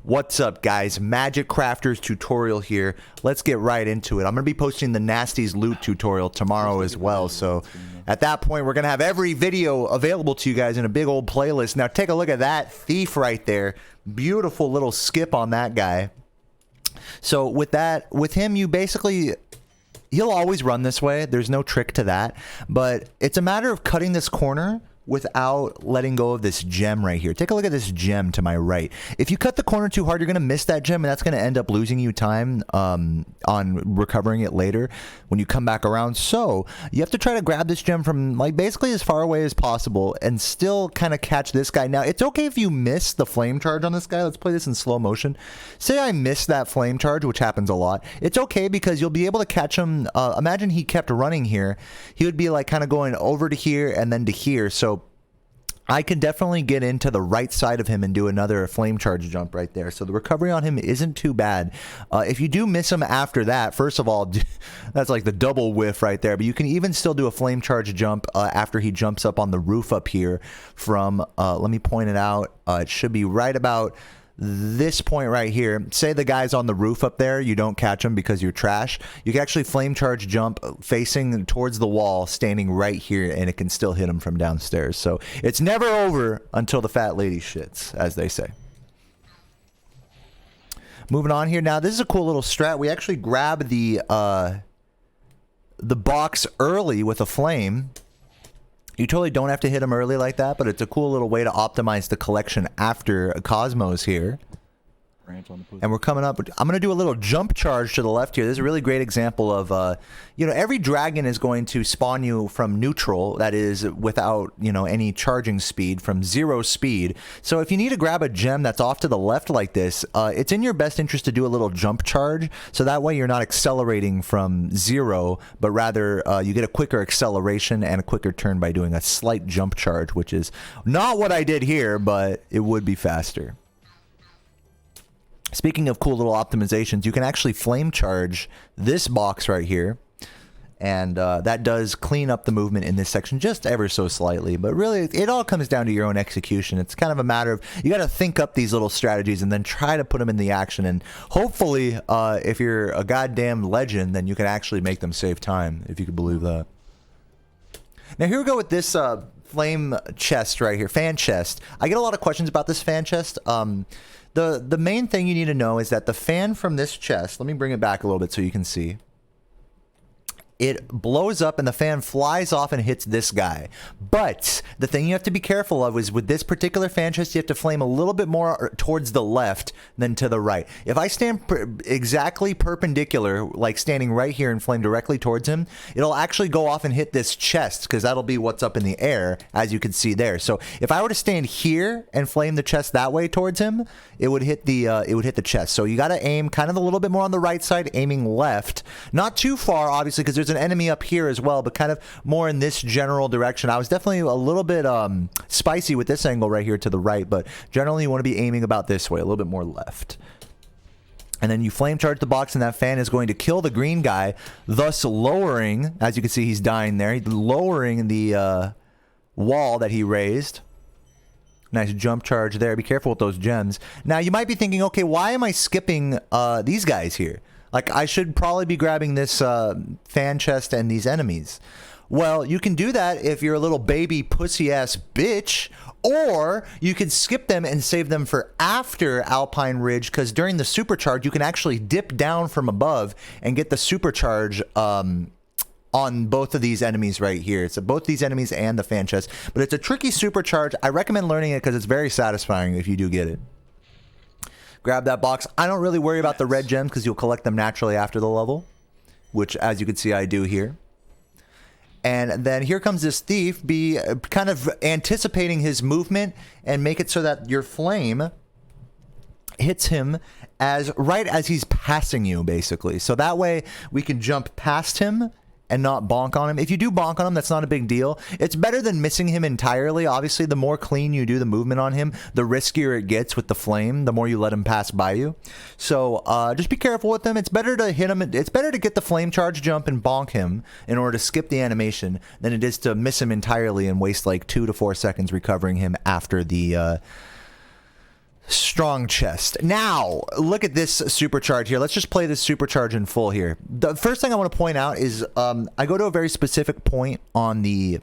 What's up, guys? Magic Crafters tutorial here. Let's get right into it. I'm going to be posting the Nasties loot tutorial tomorrow as well, so at that point we're going to have every video available to you guys in a big old playlist. Now take a look at that thief right there. Beautiful little skip on that guy. So with him, you basically... he'll always run this way. There's no trick to that, but it's a matter of cutting this corner without letting go of this gem right here. Take a look at this gem to my right. If you cut the corner too hard, you're going to miss that gem, and that's going to end up losing you time on recovering it later when you come back around. So you have to try to grab this gem from like basically as far away as possible and still kind of catch this guy. Now, it's okay if you miss the flame charge on this guy. Let's play this in slow motion. Say I missed that flame charge, which happens a lot. It's okay because you'll be able to catch him. Imagine he kept running here. He would be like kind of going over to here and then to here. So I can definitely get into the right side of him and do another flame charge jump right there. So the recovery on him isn't too bad. If you do miss him after that, first of all, that's like the double whiff right there. But you can even still do a flame charge jump after he jumps up on the roof up here from, let me point it out. It should be right about this point right here. Say the guy's on the roof up there, you don't catch him because you're trash. You can actually flame charge jump facing towards the wall, standing right here, and it can still hit him from downstairs. So it's never over until the fat lady shits, as they say. Moving on here. Now, this is a cool little strat. We actually grab the box early with a flame. You totally don't have to hit him early like that, but it's a cool little way to optimize the collection after Cosmos here. And we're coming up. I'm going to do a little jump charge to the left here. This is a really great example of, you know, every dragon is going to spawn you from neutral. That is without, you know, any charging speed, from 0 speed. So if you need to grab a gem that's off to the left like this, it's in your best interest to do a little jump charge. So that way you're not accelerating from 0, but rather you get a quicker acceleration and a quicker turn by doing a slight jump charge, which is not what I did here, but it would be faster. Speaking of cool little optimizations, you can actually flame charge this box right here. And that does clean up the movement in this section just ever so slightly. But really, it all comes down to your own execution. It's kind of a matter of, you got to think up these little strategies and then try to put them in the action. And hopefully, if you're a goddamn legend, then you can actually make them save time, if you could believe that. Now here we go with this flame chest right here, fan chest. I get a lot of questions about this fan chest. The main thing you need to know is that the fan from this chest, let me bring it back a little bit so you can see. It blows up and the fan flies off and hits this guy. But the thing you have to be careful of is with this particular fan chest, you have to flame a little bit more towards the left than to the right. If I stand exactly perpendicular, like standing right here and flame directly towards him, it'll actually go off and hit this chest because that'll be what's up in the air, as you can see there. So if I were to stand here and flame the chest that way towards him, it would hit the chest. So you got to aim kind of a little bit more on the right side, aiming left, not too far, obviously, because there's an enemy up here as well, but kind of more in this general direction. I was definitely a little bit spicy with this angle right here to the right, but generally you want to be aiming about this way, a little bit more left. And then you flame charge the box, and that fan is going to kill the green guy, thus lowering, as you can see, he's dying there, lowering the wall that he raised. Nice jump charge there. Be careful with those gems. Now, you might be thinking, okay, why am I skipping these guys here? Like, I should probably be grabbing this fan chest and these enemies. Well, you can do that if you're a little baby pussy-ass bitch, or you can skip them and save them for after Alpine Ridge, because during the supercharge, you can actually dip down from above and get the supercharge on both of these enemies right here. So both these enemies and the fan chest. But it's a tricky supercharge. I recommend learning it because it's very satisfying if you do get it. Grab that box. I don't really worry about the red gems because you'll collect them naturally after the level, which, as you can see, I do here. And then here comes this thief. Be kind of anticipating his movement and make it so that your flame hits him right as he's passing you, basically. So that way we can jump past him and not bonk on him. If you do bonk on him, that's not a big deal. It's better than missing him entirely. Obviously, the more clean you do the movement on him, the riskier it gets with the flame, the more you let him pass by you. So just be careful with him. It's better to hit him. It's better to get the flame charge jump and bonk him in order to skip the animation than it is to miss him entirely and waste like 2 to 4 seconds recovering him after the Strong chest. Now, look at this supercharge here. Let's just play this supercharge in full here. The first thing I want to point out is I go to a very specific point on the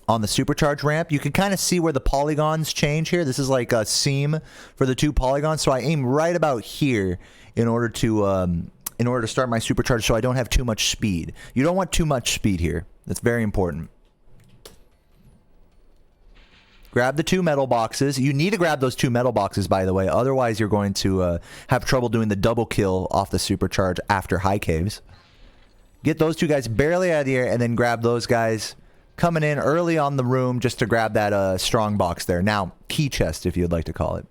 supercharge ramp. You can kind of see where the polygons change here. This is like a seam for the two polygons. So I aim right about here in order to start my supercharge so I don't have too much speed. You don't want too much speed here. That's very important. Grab the two metal boxes. You need to grab those two metal boxes, by the way. Otherwise, you're going to have trouble doing the double kill off the supercharge after high caves. Get those two guys barely out of the air, and then grab those guys coming in early on the room just to grab that strong box there. Now, key chest, if you'd like to call it.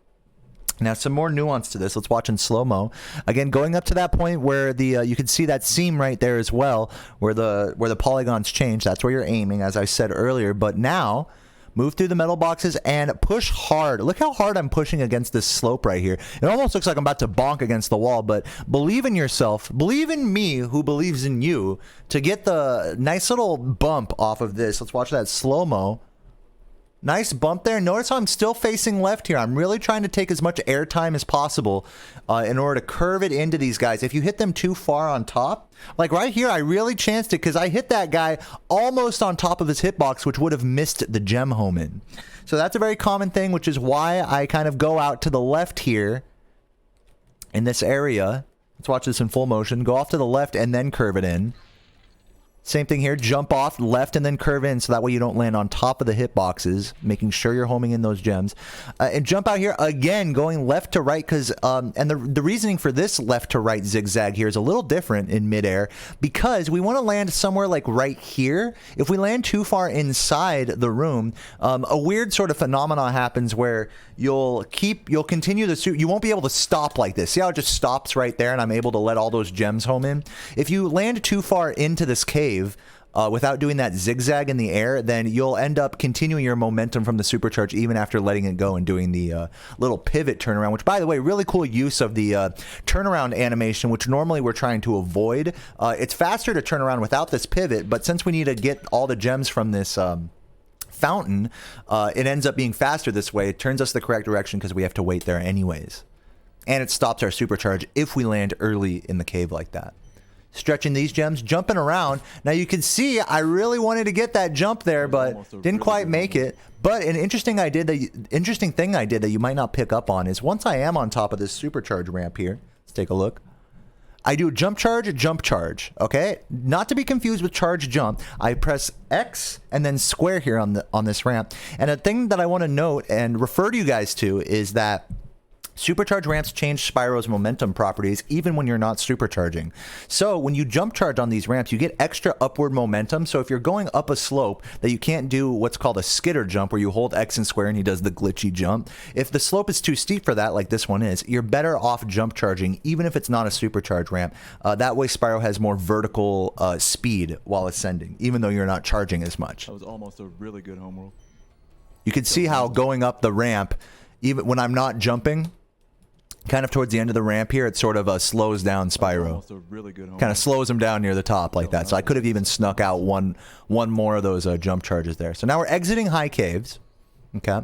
Now, some more nuance to this. Let's watch in slow-mo. Again, going up to that point where the you can see that seam right there as well, where the polygons change. That's where you're aiming, as I said earlier. But now, move through the metal boxes and push hard. Look how hard I'm pushing against this slope right here. It almost looks like I'm about to bonk against the wall, but believe in yourself. Believe in me who believes in you to get the nice little bump off of this. Let's watch that slow-mo. Nice bump there. Notice how I'm still facing left here. I'm really trying to take as much airtime as possible in order to curve it into these guys. If you hit them too far on top, like right here, I really chanced it because I hit that guy almost on top of his hitbox, which would have missed the gem home in. So that's a very common thing, which is why I kind of go out to the left here in this area. Let's watch this in full motion. Go off to the left and then curve it in. Same thing here, jump off left and then curve in so that way you don't land on top of the hitboxes, making sure you're homing in those gems. And jump out here again, going left to right because, and the reasoning for this left to right zigzag here is a little different in midair because we want to land somewhere like right here. If we land too far inside the room, a weird sort of phenomena happens where you'll continue the suit. You won't be able to stop like this. See how it just stops right there and I'm able to let all those gems home in? If you land too far into this cave, without doing that zigzag in the air, then you'll end up continuing your momentum from the supercharge even after letting it go and doing the little pivot turnaround, which, by the way, really cool use of the turnaround animation, which normally we're trying to avoid. It's faster to turn around without this pivot, but since we need to get all the gems from this fountain, it ends up being faster this way. It turns us the correct direction because we have to wait there anyways. And it stops our supercharge if we land early in the cave like that. Stretching these gems, jumping around. Now you can see I really wanted to get that jump there, but didn't quite make it. But an interesting thing I did that you might not pick up on is once I am on top of this supercharge ramp here, let's take a look. I do jump charge, okay? Not to be confused with charge jump. I press X and then square here on this ramp. And a thing that I want to note and refer to you guys to is that supercharge ramps change Spyro's momentum properties even when you're not supercharging. So when you jump charge on these ramps, you get extra upward momentum. So if you're going up a slope that you can't do what's called a skitter jump where you hold X and square and he does the glitchy jump. If the slope is too steep for that, like this one is, you're better off jump charging even if it's not a supercharge ramp. That way Spyro has more vertical speed while ascending, even though you're not charging as much. That was almost a really good Homeworld. You can see how going up the ramp, even when I'm not jumping, kind of towards the end of the ramp here, it sort of slows down Spyro. Really kind of slows him down near the top like that. So I could have even snuck out one more of those jump charges there. So now we're exiting high caves. Okay.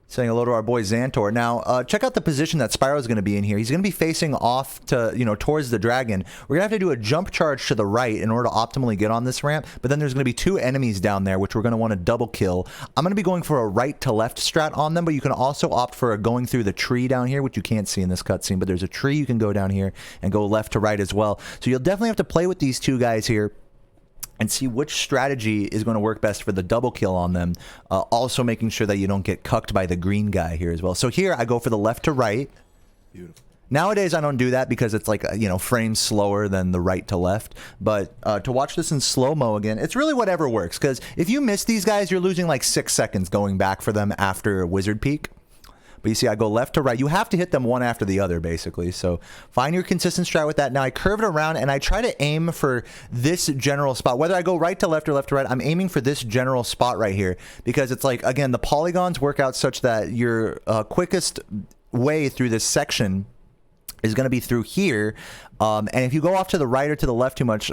Saying hello to our boy Xantor. Now, check out the position that Spyro's going to be in here. He's going to be facing off to, towards the dragon. We're going to have to do a jump charge to the right in order to optimally get on this ramp. But then there's going to be two enemies down there, which we're going to want to double kill. I'm going to be going for a right to left strat on them, but you can also opt for a going through the tree down here, which you can't see in this cutscene. But there's a tree you can go down here and go left to right as well. So you'll definitely have to play with these two guys here and see which strategy is going to work best for the double kill on them. Also making sure that you don't get cucked by the green guy here as well. So here I go for the left to right. Beautiful. Nowadays I don't do that because it's like, frames slower than the right to left. But to watch this in slow-mo again, it's really whatever works. Because if you miss these guys, you're losing like 6 seconds going back for them after Wizard Peak. But you see, I go left to right. You have to hit them one after the other, basically. So find your consistent strat with that. Now I curve it around, and I try to aim for this general spot. Whether I go right to left or left to right, I'm aiming for this general spot right here. Because it's like, again, the polygons work out such that your quickest way through this section is going to be through here. And if you go off to the right or to the left too much,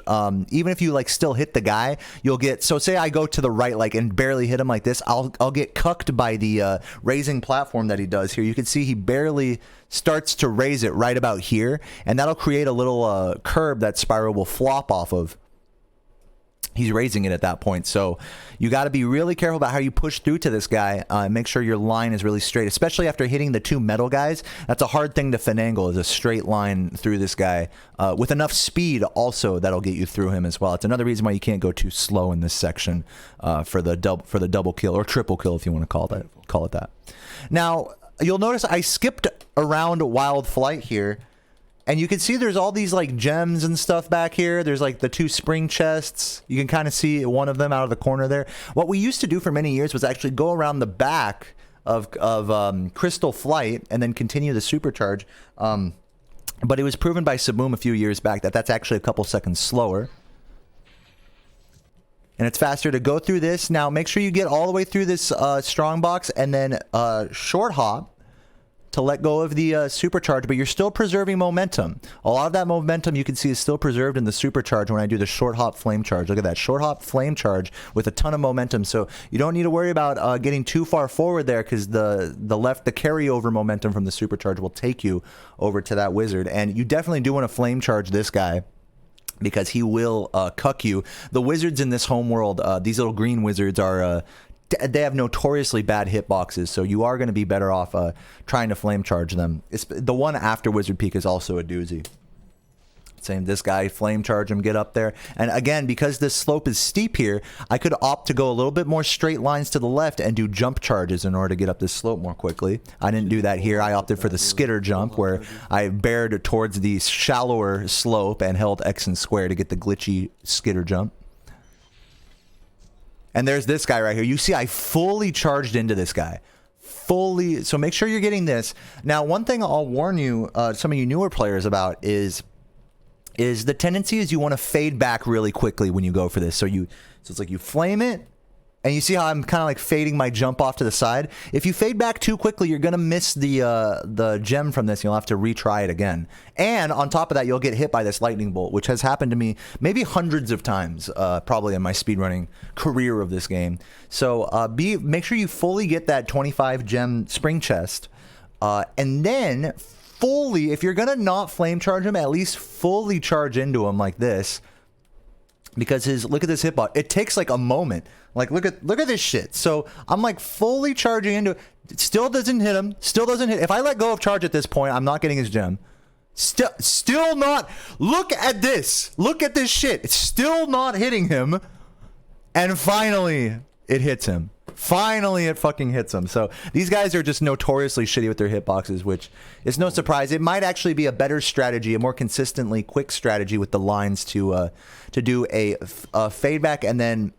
even if you like still hit the guy, you'll get, so say I go to the right like and barely hit him like this, I'll get cucked by the raising platform that he does here. You can see he barely starts to raise it right about here, and that'll create a little curb that Spyro will flop off of. He's raising it at that point, so you got to be really careful about how you push through to this guy. Make sure your line is really straight, especially after hitting the two metal guys. That's a hard thing to finagle, is a straight line through this guy with enough speed also that'll get you through him as well. It's another reason why you can't go too slow in this section for the double kill or triple kill, if you want to call it that. Now you'll notice I skipped around Wild Flight here. And you can see there's all these like gems and stuff back here. There's like the two spring chests. You can kind of see one of them out of the corner there. What we used to do for many years was actually go around the back of Crystal Flight and then continue the supercharge. But it was proven by Saboom a few years back that that's actually a couple seconds slower. And it's faster to go through this. Now make sure you get all the way through this strong box and then short hop to let go of the supercharge, but you're still preserving momentum. A lot of that momentum you can see is still preserved in the supercharge when I do the short hop flame charge. Look at that, short hop flame charge with a ton of momentum. So you don't need to worry about getting too far forward there, because the carryover momentum from the supercharge will take you over to that wizard. And you definitely do want to flame charge this guy, because he will cuck you. The wizards in this homeworld, these little green wizards are they have notoriously bad hitboxes, so you are going to be better off trying to flame charge them. The one after Wizard Peak is also a doozy. Same, this guy, flame charge him, get up there. And again, because this slope is steep here, I could opt to go a little bit more straight lines to the left and do jump charges in order to get up this slope more quickly. I didn't do that here. I opted for the skitter jump, where I bared towards the shallower slope and held X and square to get the glitchy skitter jump. And there's this guy right here. You see I fully charged into this guy. Fully. So make sure you're getting this. Now, one thing I'll warn you, some of you newer players about is the tendency is you want to fade back really quickly when you go for this. So it's like you flame it, and you see how I'm kind of like fading my jump off to the side. If you fade back too quickly, you're going to miss the gem from this. You'll have to retry it again. And on top of that, you'll get hit by this lightning bolt, which has happened to me maybe hundreds of times, probably in my speedrunning career of this game. So make sure you fully get that 25 gem spring chest. And then fully, if you're going to not flame charge him, at least fully charge into him like this. Because look at this hitbox. It takes like a moment. Like look at this shit. So I'm like fully charging into it. Still doesn't hit him. Still doesn't hit. If I let go of charge at this point, I'm not getting his gem. Still not. Look at this. Look at this shit. It's still not hitting him. And finally, it hits him. Finally, it fucking hits him. So these guys are just notoriously shitty with their hitboxes, which is no surprise. It might actually be a better strategy, a more consistently quick strategy with the lines to do a fade back, and then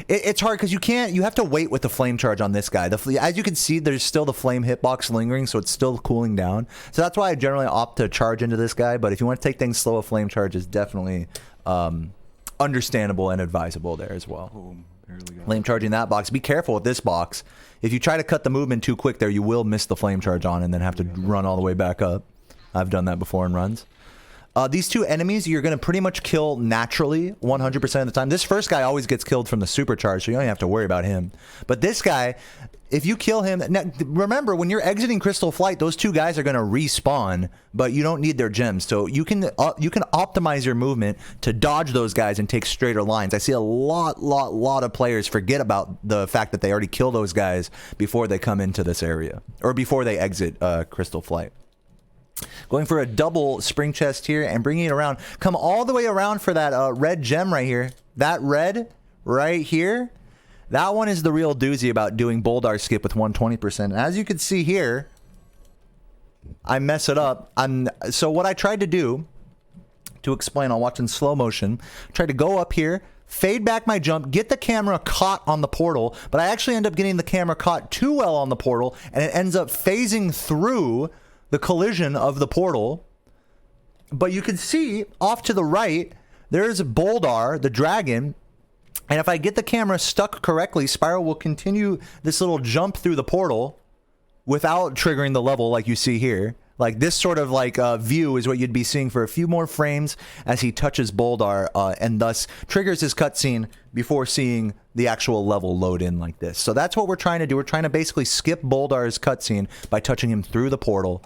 it's hard because you have to wait with the flame charge on this guy. As you can see, there's still the flame hitbox lingering, so it's still cooling down. So that's why I generally opt to charge into this guy. But if you want to take things slow, a flame charge is definitely understandable and advisable there as well. Boom. Flame charging that box. Be careful with this box. If you try to cut the movement too quick there, you will miss the flame charge on and then have to run all the way back up. I've done that before in runs. These two enemies you're going to pretty much kill naturally 100% of the time. This first guy always gets killed from the supercharge, so you don't even have to worry about him. But this guy, if you kill him... Now, remember, when you're exiting Crystal Flight, those two guys are going to respawn, but you don't need their gems. So you can optimize your movement to dodge those guys and take straighter lines. I see a lot of players forget about the fact that they already kill those guys before they come into this area, or before they exit Crystal Flight. Going for a double spring chest here and bringing it around. Come all the way around for that red gem right here. That red right here. That one is the real doozy about doing Boldar skip with 120%. As you can see here, I mess it up. So what I tried to do, to explain, I'll watch in slow motion, tried to go up here, fade back my jump, get the camera caught on the portal, but I actually end up getting the camera caught too well on the portal, and it ends up phasing through the collision of the portal. But you can see off to the right, there's Boldar, the dragon. And if I get the camera stuck correctly, Spyro will continue this little jump through the portal without triggering the level like you see here. Like this sort of like view is what you'd be seeing for a few more frames as he touches Boldar and thus triggers his cutscene before seeing the actual level load in like this. So that's what we're trying to do. We're trying to basically skip Boldar's cutscene by touching him through the portal,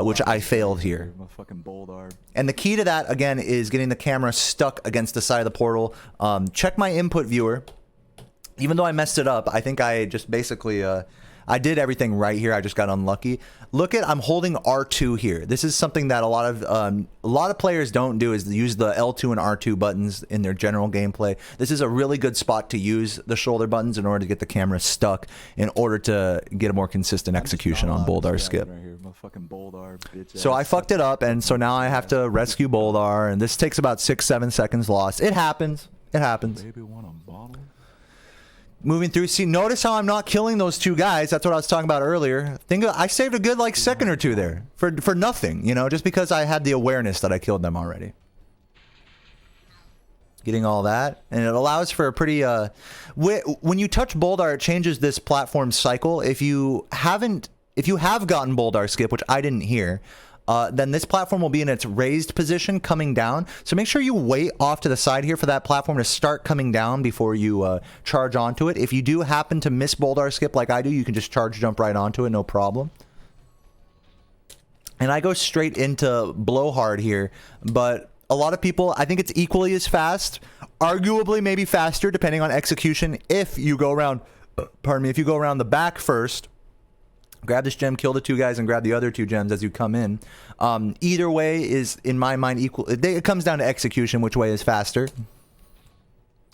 which I failed here. My fucking Boldar. And the key to that, again, is getting the camera stuck against the side of the portal. Check my input viewer. Even though I messed it up, I think I just basically... I did everything right here. I just got unlucky. Look at, I'm holding R2 here. This is something that a lot of players don't do, is use the L2 and R2 buttons in their general gameplay. This is a really good spot to use the shoulder buttons in order to get the camera stuck in order to get a more consistent execution on Boldar's skip. Right here. My fucking Boldar, bitch So I fucked it up, and so now I have to rescue Boldar, and this takes about 6-7 seconds lost. It happens. It happens. Baby want a bottle? Moving through, see, notice how I'm not killing those two guys. That's what I was talking about earlier. I saved a good like second or two there for nothing, you know, just because I had the awareness that I killed them already. Getting all that, and it allows for a pretty when you touch Boldar, it changes this platform cycle. If you have gotten Boldar skip, which I didn't hear, then this platform will be in its raised position coming down. So make sure you wait off to the side here for that platform to start coming down before you charge onto it. If you do happen to miss Boldar skip like I do, you can just charge jump right onto it, no problem. And I go straight into Blowhard here, but a lot of people, I think it's equally as fast, arguably maybe faster depending on execution if you go around, pardon me, if you go around the back first. Grab this gem, kill the two guys, and grab the other two gems as you come in. Either way is, in my mind, equal. It comes down to execution, which way is faster.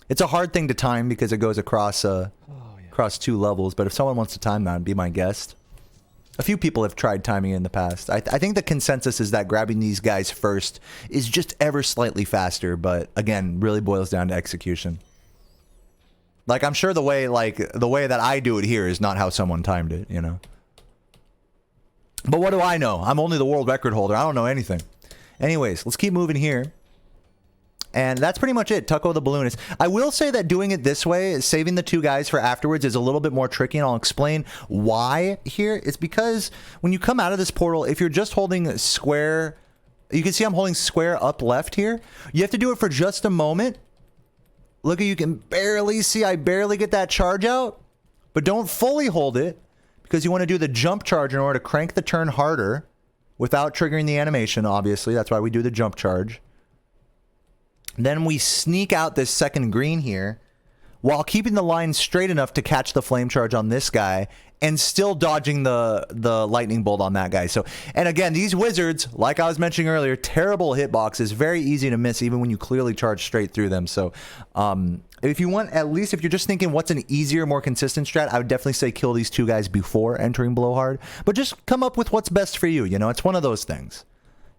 It's a hard thing to time because it goes across across two levels. But if someone wants to time that, be my guest. A few people have tried timing it in the past. I think the consensus is that grabbing these guys first is just ever slightly faster. But again, really boils down to execution. Like I'm sure the way that I do it here is not how someone timed it, you know. But what do I know? I'm only the world record holder. I don't know anything. Anyways, let's keep moving here. And that's pretty much it. Tucko the Balloonist. I will say that doing it this way, saving the two guys for afterwards, is a little bit more tricky, and I'll explain why here. It's because when you come out of this portal, if you're just holding square, you can see I'm holding square up left here. You have to do it for just a moment. Look, you can barely see, I barely get that charge out, but don't fully hold it, because you want to do the jump charge in order to crank the turn harder without triggering the animation, obviously. That's why we do the jump charge. Then we sneak out this second green here while keeping the line straight enough to catch the flame charge on this guy and still dodging the lightning bolt on that guy. So, and again, these wizards, like I was mentioning earlier, terrible hitboxes, very easy to miss even when you clearly charge straight through them. So, if you want, at least if you're just thinking what's an easier, more consistent strat, I would definitely say kill these two guys before entering Blowhard. But just come up with what's best for you. You know, it's one of those things.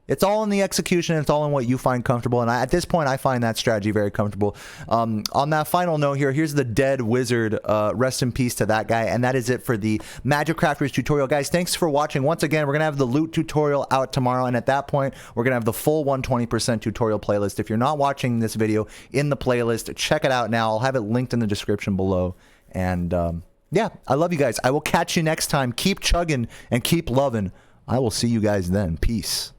It's all in the execution. It's all in what you find comfortable. And at this point, I find that strategy very comfortable. On that final note here, here's the dead wizard. Rest in peace to that guy. And that is it for the Magic Crafters tutorial. Guys, thanks for watching. Once again, we're going to have the loot tutorial out tomorrow. And at that point, we're going to have the full 120% tutorial playlist. If you're not watching this video in the playlist, check it out now. I'll have it linked in the description below. And yeah, I love you guys. I will catch you next time. Keep chugging and keep loving. I will see you guys then. Peace.